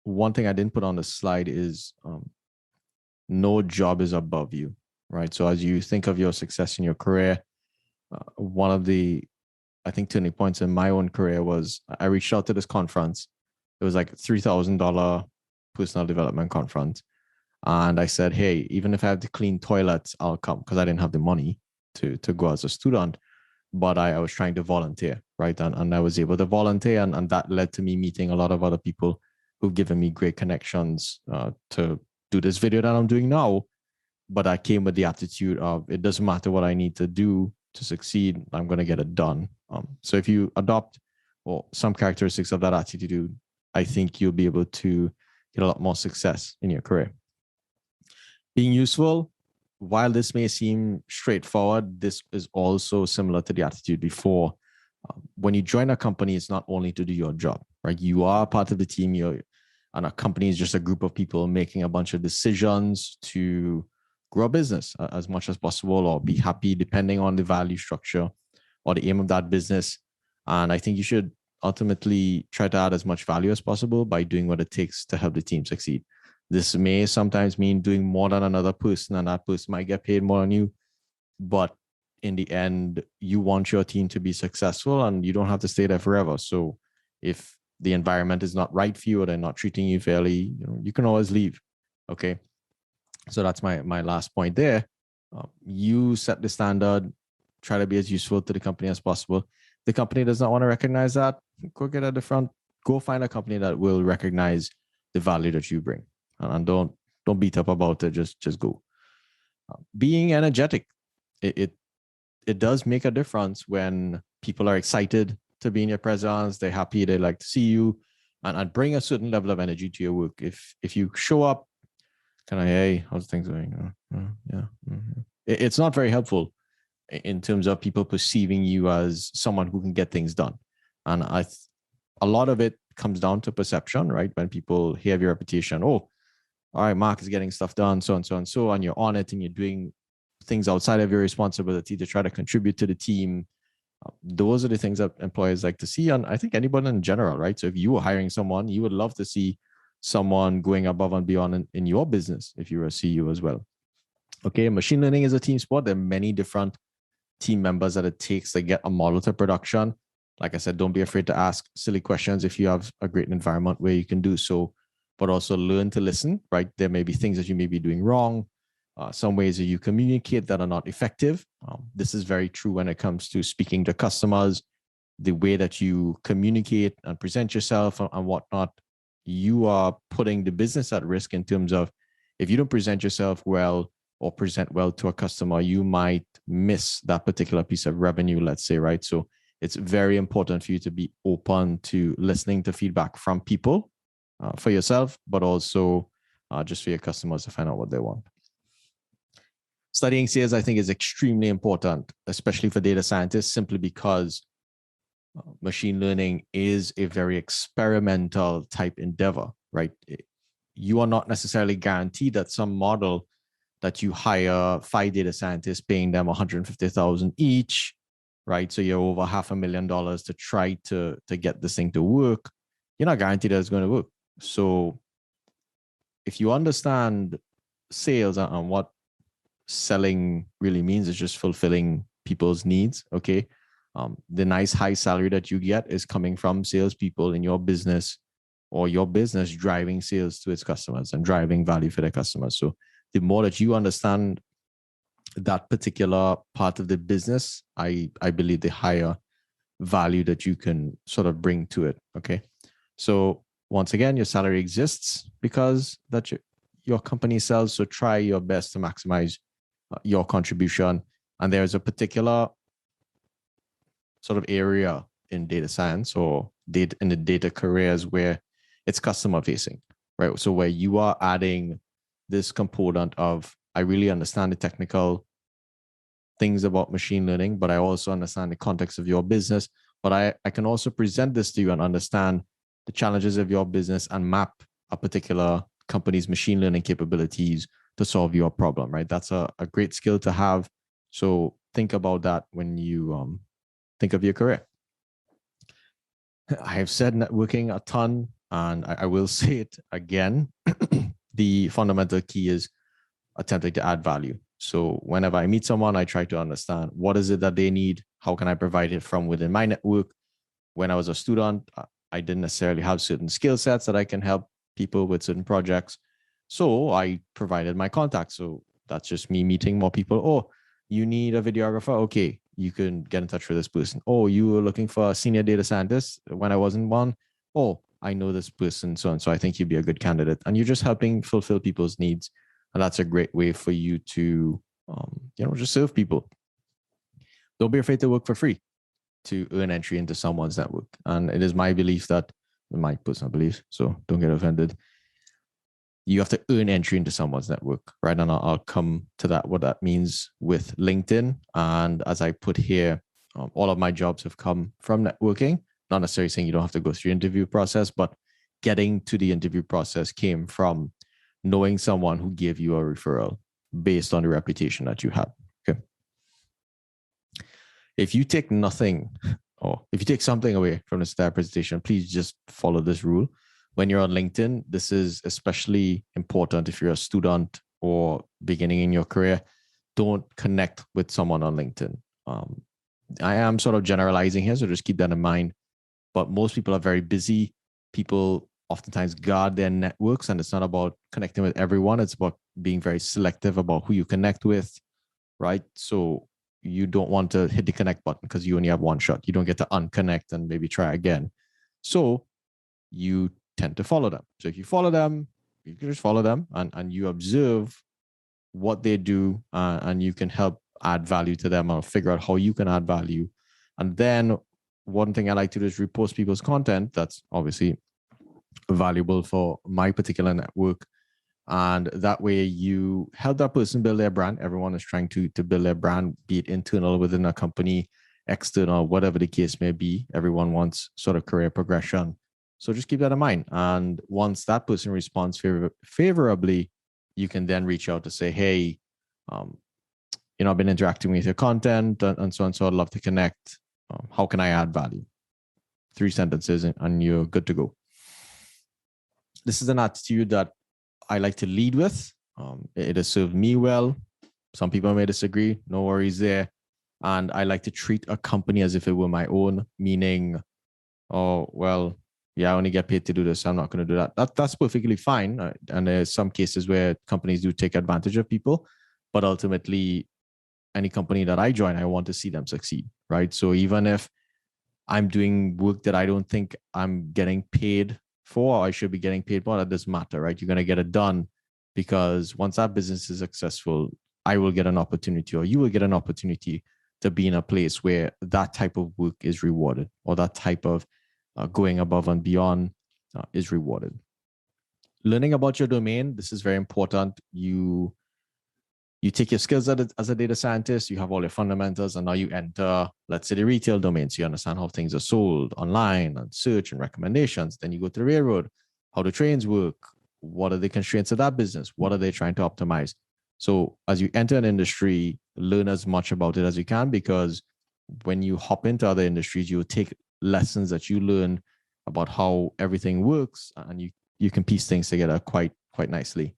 one thing I didn't put on the slide is no job is above you, right? So as you think of your success in your career, one of the, I think, turning points in my own career was I reached out to this conference. It was like $3,000 personal development conference. And I said, hey, even if I have to clean toilets, I'll come, because I didn't have the money to go as a student. But I was trying to volunteer, right? And I was able to volunteer. And that led to me meeting a lot of other people who've given me great connections to do this video that I'm doing now. But I came with the attitude of, it doesn't matter what I need to do to succeed, I'm going to get it done. So if you adopt some characteristics of that attitude, I think you'll be able to get a lot more success in your career. Being useful, while this may seem straightforward, this is also similar to the attitude before. When you join a company, it's not only to do your job, right? You are part of the team, and a company is just a group of people making a bunch of decisions to grow a business as much as possible, or be happy, depending on the value structure or the aim of that business. And I think you should ultimately try to add as much value as possible by doing what it takes to help the team succeed. This may sometimes mean doing more than another person, and that person might get paid more than you. But in the end, you want your team to be successful, and you don't have to stay there forever. So if the environment is not right for you, or they're not treating you fairly, you can always leave. Okay. So that's my last point there. You set the standard, try to be as useful to the company as possible. The company does not want to recognize that, go find a company that will recognize the value that you bring. And don't beat up about it. Just go. Being energetic, it does make a difference when people are excited to be in your presence. They're happy. They like to see you, and bring a certain level of energy to your work. If you show up, hey, how's things going? Yeah. Mm-hmm. It's not very helpful in terms of people perceiving you as someone who can get things done. And a lot of it comes down to perception, right? When people hear your reputation, all right, Mark is getting stuff done, so and so and so, and you're on it and you're doing things outside of your responsibility to try to contribute to the team. Those are the things that employers like to see. And I think anybody in general, right? So if you were hiring someone, you would love to see someone going above and beyond in your business if you're a CEO as well. Okay, machine learning is a team sport. There are many different team members that it takes to get a model to production. Like I said, don't be afraid to ask silly questions if you have a great environment where you can do so, but also learn to listen, right? There may be things that you may be doing wrong, some ways that you communicate that are not effective. This is very true when it comes to speaking to customers, the way that you communicate and present yourself and whatnot. You are putting the business at risk in terms of if you don't present yourself well or present well to a customer, you might miss that particular piece of revenue, let's say, right? So it's very important for you to be open to listening to feedback from people for yourself, but also just for your customers to find out what they want. Studying sales, I think, is extremely important, especially for data scientists, simply because machine learning is a very experimental type endeavor, right? You are not necessarily guaranteed that some model that you hire 5 data scientists paying them $150,000 each, right? So you're over $500,000 to try to get this thing to work. You're not guaranteed that it's going to work. So if you understand sales and what selling really means, is just fulfilling people's needs, okay? The nice high salary that you get is coming from salespeople in your business or your business driving sales to its customers and driving value for their customers. So the more that you understand that particular part of the business, I believe the higher value that you can sort of bring to it. Okay. So once again, your salary exists because that your company sells. So try your best to maximize your contribution. And there's a particular sort of area in data science or data in the data careers where it's customer facing, right? So where you are adding this component of, I really understand the technical things about machine learning, but I also understand the context of your business. But I can also present this to you and understand the challenges of your business and map a particular company's machine learning capabilities to solve your problem, right? That's a great skill to have. So think about that when you think of your career. I have said networking a ton, and I will say it again. The fundamental key is attempting to add value. So whenever I meet someone, I try to understand what is it that they need? How can I provide it from within my network? When I was a student, I didn't necessarily have certain skill sets that I can help people with certain projects. So I provided my contacts. So that's just me meeting more people. Oh, you need a videographer? Okay, you can get in touch with this person. Oh, you were looking for a senior data scientist when I wasn't one? Oh, I know this person, so and so. I think you'd be a good candidate. And you're just helping fulfill people's needs. And that's a great way for you to, just serve people. Don't be afraid to work for free to earn entry into someone's network. And it is my belief that, my personal belief, so don't get offended, you have to earn entry into someone's network, right? And I'll come to that, what that means with LinkedIn. And as I put here, all of my jobs have come from networking, not necessarily saying you don't have to go through the interview process, but getting to the interview process came from knowing someone who gave you a referral based on the reputation that you had. Okay. If you take nothing, or if you take something away from this entire presentation, please just follow this rule. When you're on LinkedIn, this is especially important if you're a student or beginning in your career. Don't connect with someone on LinkedIn. I am sort of generalizing here, so just keep that in mind. But most people are very busy. People oftentimes guard their networks, and it's not about connecting with everyone. It's about being very selective about who you connect with, right? So you don't want to hit the connect button because you only have one shot. You don't get to unconnect and maybe try again. So you tend to follow them. So if you follow them, you can just follow them and you observe what they do, and you can help add value to them or figure out how you can add value. And then one thing I like to do is repost people's content that's obviously valuable for my particular network. And that way you help that person build their brand. Everyone is trying to build their brand, be it internal within a company, external, whatever the case may be. Everyone wants sort of career progression. So just keep that in mind. And once that person responds favorably, you can then reach out to say, hey, um, I've been interacting with your content and so on. So I'd love to connect. How can I add value? 3 sentences and you're good to go. This is an attitude that I like to lead with. It has served me well. Some people may disagree. No worries there. And I like to treat a company as if it were my own, meaning, oh, well, yeah, I only get paid to do this. I'm not going to do that. That's perfectly fine. And there's some cases where companies do take advantage of people. But ultimately, any company that I join, I want to see them succeed, right? So even if I'm doing work that I don't think I'm getting paid for, I should be getting paid for, that doesn't matter, right? You're going to get it done, because once that business is successful, I will get an opportunity, or you will get an opportunity to be in a place where that type of work is rewarded, or that type of going above and beyond is rewarded. Learning about your domain, this is very important. You take your skills as a data scientist, you have all your fundamentals, and now you enter, let's say, the retail domain. So you understand how things are sold online and search and recommendations. Then you go to the railroad, how the trains work, what are the constraints of that business, what are they trying to optimize. So as you enter an industry, learn as much about it as you can, because when you hop into other industries, you will take lessons that you learn about how everything works, and you can piece things together quite nicely.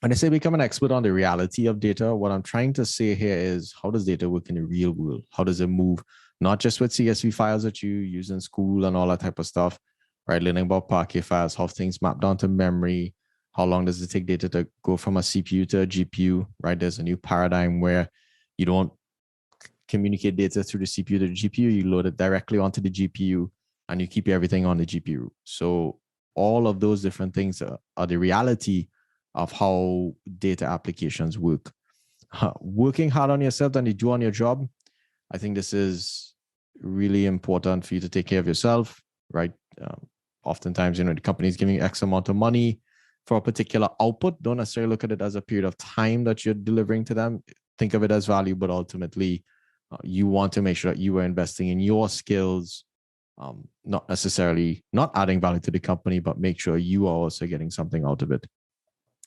When I say become an expert on the reality of data, what I'm trying to say here is, how does data work in the real world? How does it move? Not just with CSV files that you use in school and all that type of stuff, right? Learning about Parquet files, how things map down to memory. How long does it take data to go from a CPU to a GPU, right? There's a new paradigm where you don't communicate data through the CPU to the GPU, you load it directly onto the GPU and you keep everything on the GPU. So all of those different things are the reality of how data applications work. Working hard on yourself than you do on your job, I think this is really important for you to take care of yourself, right? Oftentimes, the company is giving you X amount of money for a particular output. Don't necessarily look at it as a period of time that you're delivering to them. Think of it as value, but ultimately, you want to make sure that you are investing in your skills, not necessarily not adding value to the company, but make sure you are also getting something out of it.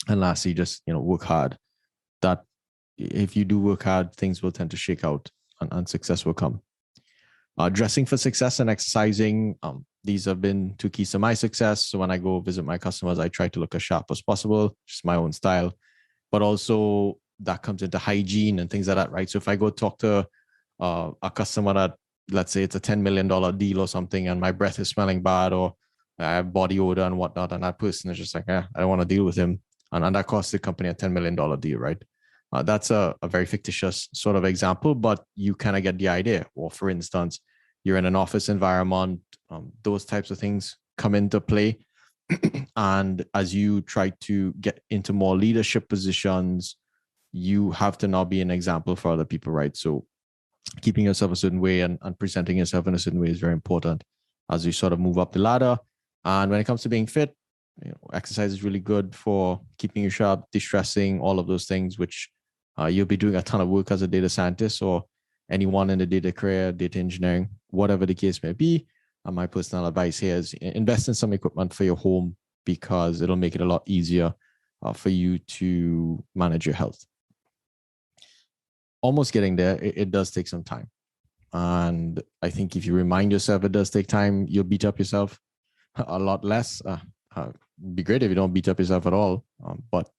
And lastly, just work hard. That if you do work hard, things will tend to shake out, and success will come. Dressing for success and exercising, these have been 2 keys to my success. So when I go visit my customers, I try to look as sharp as possible, just my own style. But also that comes into hygiene and things like that, right? So if I go talk to a customer that, let's say it's a $10 million deal or something, and my breath is smelling bad, or I have body odor and whatnot, and that person is just like, I don't want to deal with him. And that costs the company a $10 million deal, right? That's a very fictitious sort of example, but you kind of get the idea. Or for instance, you're in an office environment, those types of things come into play. And as you try to get into more leadership positions, you have to now be an example for other people, right? So keeping yourself a certain way and presenting yourself in a certain way is very important as you sort of move up the ladder. And when it comes to being fit, exercise is really good for keeping you sharp, de-stressing, all of those things, which you'll be doing a ton of work as a data scientist or anyone in the data career, data engineering, whatever the case may be. And my personal advice here is invest in some equipment for your home, because it'll make it a lot easier for you to manage your health. Almost getting there, it does take some time. And I think if you remind yourself it does take time, you'll beat up yourself a lot less. It'd be great if you don't beat up yourself at all. But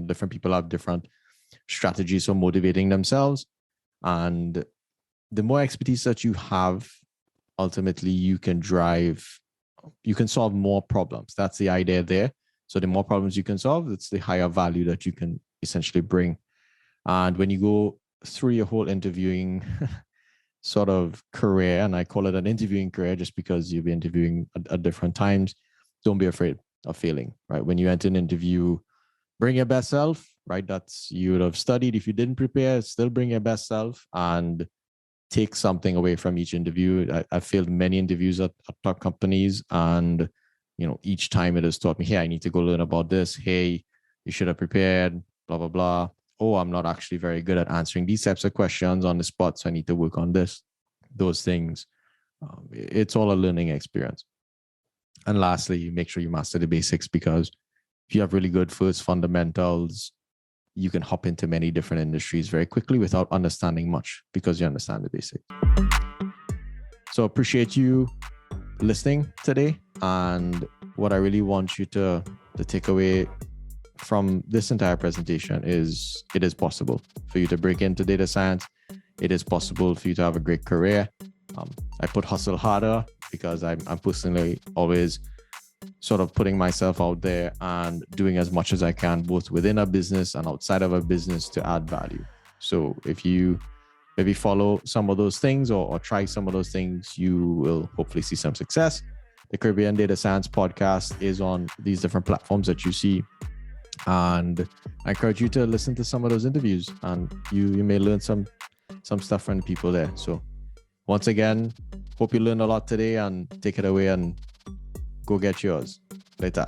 different people have different strategies for motivating themselves. And the more expertise that you have, ultimately you can solve more problems. That's the idea there. So the more problems you can solve, it's the higher value that you can essentially bring. And when you go through your whole interviewing sort of career, and I call it an interviewing career just because you'll be interviewing at different times, don't be afraid of failing, right? When you enter an interview, bring your best self, right? That's, you would have studied. If you didn't prepare, still bring your best self and take something away from each interview. I've failed many interviews at top companies, and each time it has taught me, hey, I need to go learn about this. Hey, you should have prepared, blah, blah, blah. Oh, I'm not actually very good at answering these types of questions on the spot, so I need to work on this, those things. It's all a learning experience. And lastly, make sure you master the basics, because if you have really good first fundamentals, you can hop into many different industries very quickly without understanding much, because you understand the basics. So appreciate you listening today. And what I really want you to take away from this entire presentation is it is possible for you to break into data science. It is possible for you to have a great career. I put hustle harder because I'm personally always sort of putting myself out there and doing as much as I can, both within a business and outside of a business, to add value. So if you maybe follow some of those things or try some of those things, you will hopefully see some success. The Caribbean Data Science Podcast is on these different platforms that you see. And I encourage you to listen to some of those interviews, and you may learn some stuff from the people there. So once again, hope you learned a lot today, and take it away and go get yours. Later.